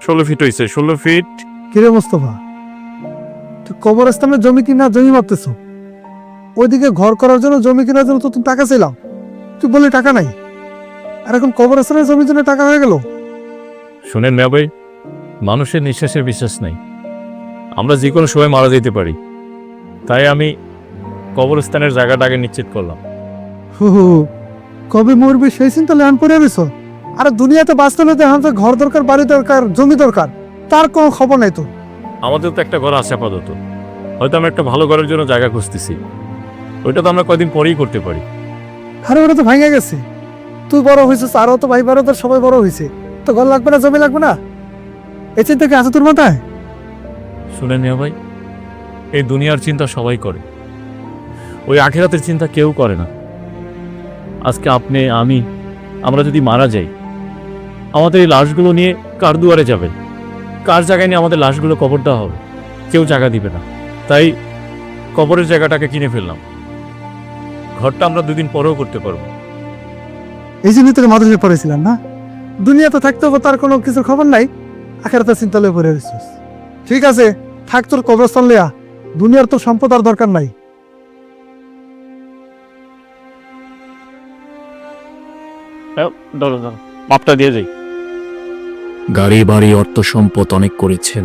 16 fit হয়েছে, 16 fit. কিরে মোস্তফা, তুই কবরস্থানের জমি কিনা জমি মাপতেছ? ওইদিকে ঘর করার জন্য জমি কেনার জন্য তো তুমি টাকা চাইলাম, তুই বললি টাকা নাই, আর এখন কবরস্থানের জমির জন্য টাকা হয়ে গেল। শুনেন মিয়া ভাই, মানুষের নিঃশ্বাসের বিশ্বাস নাই, আমরা যে কোনো সময় মারা যেতে পারি, তাই আমি কবরস্থানের জায়গাটা আগে নিশ্চিত করলাম। হু হু, কবে মরবি সেই চিন্তা ল্যান পড়ে রয়েছ। আর দুনিয়াতে বাঁচতে হলে এখন তো ঘর দরকার, বাড়ি দরকার, জমি দরকার, তার কোনো খবর নাই তো। আমাদের তো একটা ঘর আছে আপাতত, হয়তো আমরা একটা ভালো ঘরের জন্য জায়গা খুঁজতেছি, ওইটা তো আমরা কয়দিন পরেই করতে পারি। আরে ওটা তো ভাঙে গেছে, তুই বড় হয়েছিস, আরও তো ভাই বারোদের সবাই বড় হয়েছে, তো ঘর লাগবে না, জমি লাগবে না, এই চিন্তা কি আছে তোর মাথায়? শুনেন মিয়া ভাই, এই দুনিয়ার চিন্তা সবাই করে, ওই আখিরাতের চিন্তা কেউ করে না। আজকে আপনি আমি আমরা যদি মারা যাই, আমাদের এই লাশগুলো নিয়ে কার দুয়ারে যাবেন, কার জায়গায় নিয়ে আমাদের লাশগুলো কবর দেওয়া হবে? কেউ জায়গা দিবে না, তাই কবরের জায়গাটাকে কিনে ফেললাম। ঘরটা আমরা 2 দিন পরেও করতে পারবো। এই জন্য তোকে মাদ্রাসায় পড়েছিলাম না, দুনিয়াতে থাকতে হবে তার কোনো কিছুর খবর নাই, আখেরাতের চিন্তা লয়ে পড়ে রয়েছিস। ঠিক আছে, থাক তোর কবরস্থান লেয়া, দুনিয়ার তোর সম্পদ আর দরকার নাই। মাপটা দিয়ে যাই। গাড়ি বাড়ি অর্থ সম্পদ অনেক করেছেন,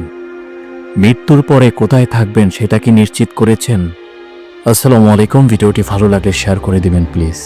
মৃত্যুর পরে কোথায় থাকবেন সেটা কি নিশ্চিত করেছেন? আসসালামু আলাইকুম। ভিডিওটি ভালো লাগলে শেয়ার করে দিবেন প্লিজ।